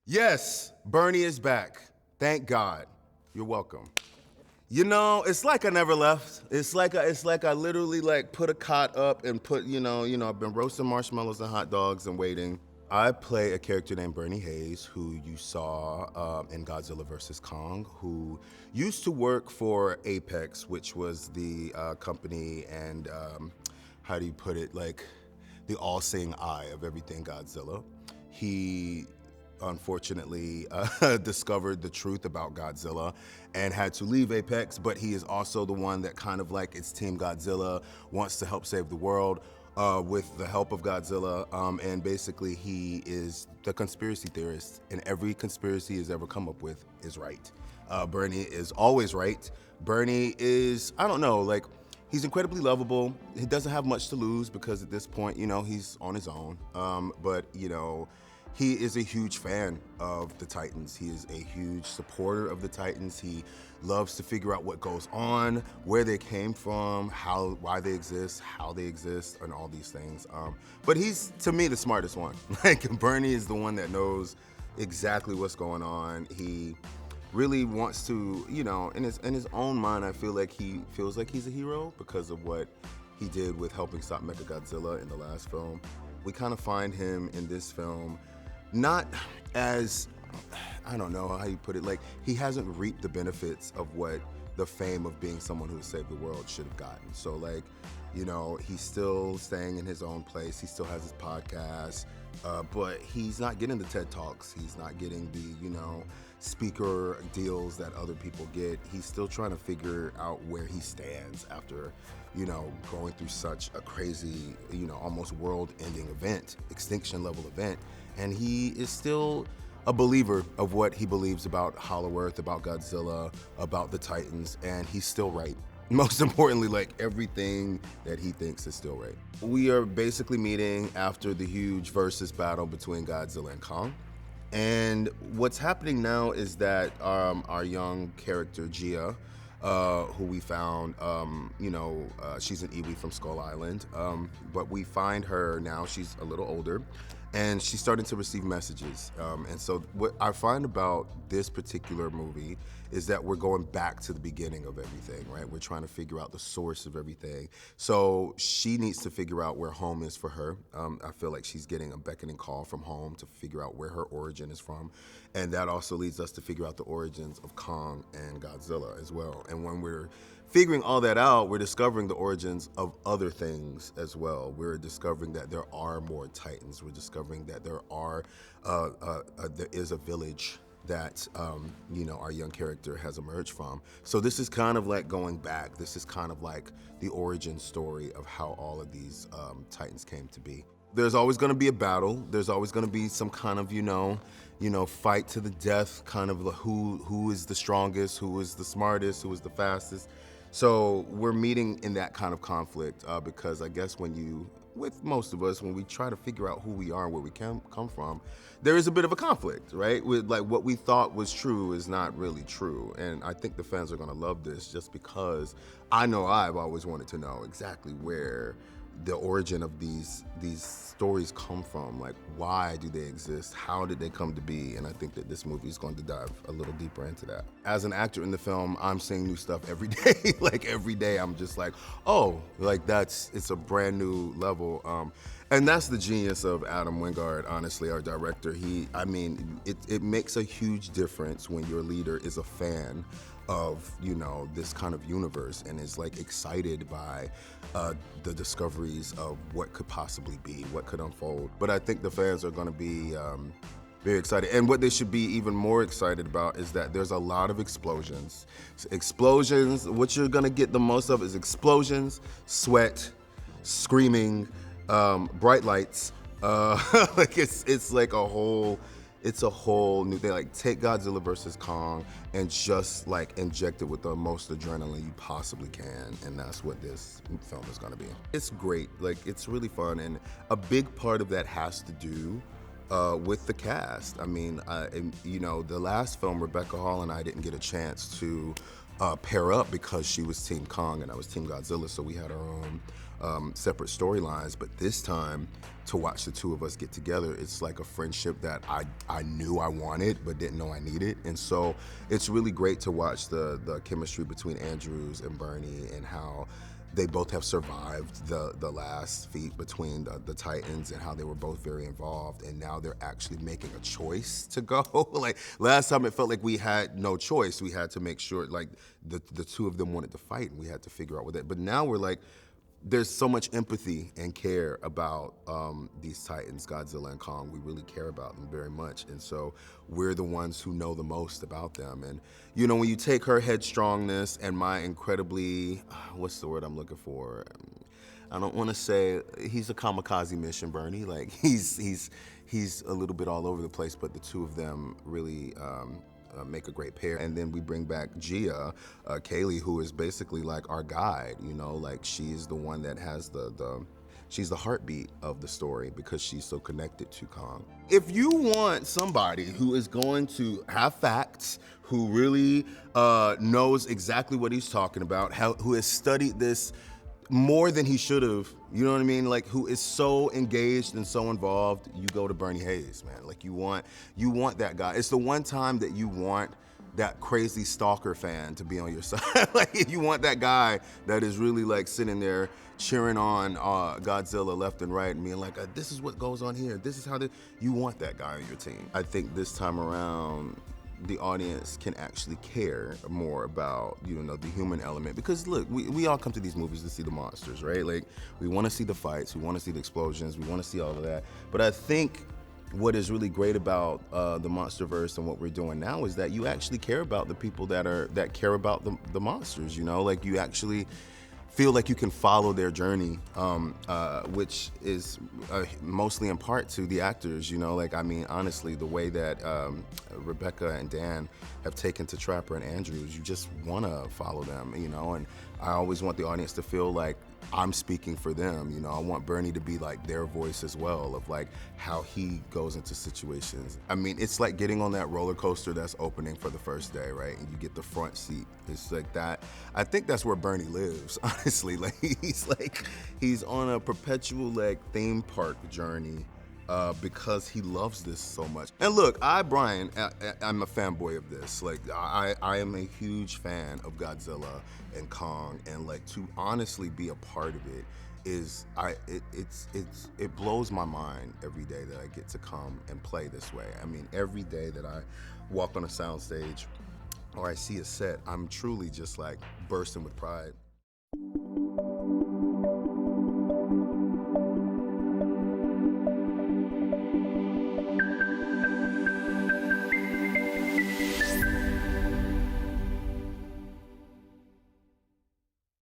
Yes, Bernie is back. Thank God. You're welcome. You know, it's like I never left. It's like I literally like put a cot up and put, I've been roasting marshmallows and hot dogs and waiting. I play a character named Bernie Hayes, who you saw in Godzilla vs. Kong, who used to work for Apex, which was the company and, how do you put it, like the all-seeing eye of everything Godzilla. He unfortunately discovered the truth about Godzilla and had to leave Apex, but he is also the one that kind of like it's Team Godzilla, wants to help save the world with the help of Godzilla, and basically he is the conspiracy theorist, and every conspiracy he's ever come up with is right. Bernie is always right. Bernie is, I don't know, like, he's incredibly lovable. He doesn't have much to lose because at this point, he's on his own, but he is a huge fan of the Titans. He is a huge supporter of the Titans. He loves to figure out what goes on, where they came from, why they exist, how they exist, and all these things. But he's, to me, the smartest one. Like, Bernie is the one that knows exactly what's going on. He really wants to, in his own mind, I feel like he feels like he's a hero because of what he did with helping stop Mechagodzilla in the last film. We kind of find him in this film not as, I don't know how you put it, like he hasn't reaped the benefits of what the fame of being someone who saved the world should have gotten. So like, he's still staying in his own place. He still has his podcast, but he's not getting the TED Talks. He's not getting the, speaker deals that other people get. He's still trying to figure out where he stands after, going through such a crazy, almost world-ending event, extinction-level event. And he is still a believer of what he believes about Hollow Earth, about Godzilla, about the Titans, and he's still right. Most importantly, like everything that he thinks is still right. We are basically meeting after the huge versus battle between Godzilla and Kong. And what's happening now is that our young character, Gia, who we found, she's an Iwi from Skull Island, but we find her now, she's a little older, and she's starting to receive messages. And so what I find about this particular movie is that we're going back to the beginning of everything, right? We're trying to figure out the source of everything. So she needs to figure out where home is for her. I feel like she's getting a beckoning call from home to figure out where her origin is from. And that also leads us to figure out the origins of Kong and Godzilla as well. And when we're figuring all that out, we're discovering the origins of other things as well. We're discovering that there are more Titans. We're discovering that there is a village that our young character has emerged from. So this is kind of like going back. This is kind of like the origin story of how all of these Titans came to be. There's always going to be a battle. There's always going to be some kind of fight to the death, kind of who is the strongest, who is the smartest, who is the fastest. So we're meeting in that kind of conflict because I guess with most of us, when we try to figure out who we are and where we come from, there is a bit of a conflict, right? With like what we thought was true is not really true. And I think the fans are gonna love this just because I know I've always wanted to know exactly where the origin of these stories come from. Like, why do they exist? How did they come to be? And I think that this movie is going to dive a little deeper into that. As an actor in the film, I'm seeing new stuff every day. Like every day I'm just like, oh, like it's a brand new level. And that's the genius of Adam Wingard, honestly, our director. It makes a huge difference when your leader is a fan of this kind of universe and is like excited by the discoveries of what could possibly be, what could unfold. But I think the fans are going to be very excited. And what they should be even more excited about is that there's a lot of explosions. Explosions, what you're going to get the most of is explosions, sweat, screaming, bright lights. Like it's like a whole new thing. Like, take Godzilla vs. Kong and just like inject it with the most adrenaline you possibly can, and that's what this film is gonna be. It's great, like it's really fun, and a big part of that has to do with the cast. I mean, you know, the last film, Rebecca Hall and I didn't get a chance to pair up because she was Team Kong and I was Team Godzilla, so we had our own separate storylines. But this time, to watch the two of us get together, it's like a friendship that I knew I wanted but didn't know I needed. And so it's really great to watch the chemistry between Andrews and Bernie and how they both have survived the last feat between the Titans and how they were both very involved, and now they're actually making a choice to go. Like last time it felt like we had no choice. We had to make sure like the two of them wanted to fight and we had to figure out what that, but now we're like, there's so much empathy and care about these Titans, Godzilla and Kong. We really care about them very much. And so we're the ones who know the most about them. And you know, when you take her headstrongness and my incredibly, what's the word I'm looking for? I don't want to say, he's a kamikaze mission, Bernie. Like he's a little bit all over the place, but the two of them really make a great pair. And then we bring back Gia, Kaylee, who is basically like our guide, you know, like she's the one that has she's the heartbeat of the story because she's so connected to Kong. If you want somebody who is going to have facts, who really knows exactly what he's talking about, who has studied this more than he should have, you know what I mean? Like who is so engaged and so involved, you go to Bernie Hayes, man. Like you want that guy. It's the one time that you want that crazy stalker fan to be on your side. Like you want that guy that is really like sitting there cheering on Godzilla left and right and being like, this is what goes on here. This is how you want that guy on your team. I think this time around, the audience can actually care more about, you know, the human element. Because look, we all come to these movies to see the monsters, right? Like we want to see the fights, we want to see the explosions, we want to see all of that. But I think what is really great about the MonsterVerse and what we're doing now is that you actually care about the people that care about the monsters, you know? Like you actually feel like you can follow their journey, which is mostly in part to the actors, you know? Like, I mean, honestly, the way that Rebecca and Dan have taken to Trapper and Andrews, you just wanna follow them, you know? And I always want the audience to feel like I'm speaking for them, you know? I want Bernie to be like their voice as well, of like how he goes into situations. I mean, it's like getting on that roller coaster that's opening for the first day, right? And you get the front seat. It's like that. I think that's where Bernie lives, honestly. Like he's on a perpetual like theme park journey because he loves this so much. And look, Bryan, I'm a fanboy of this. Like, I am a huge fan of Godzilla and Kong, and like to honestly be a part of it is, it blows my mind every day that I get to come and play this way. I mean, every day that I walk on a soundstage or I see a set, I'm truly just like bursting with pride.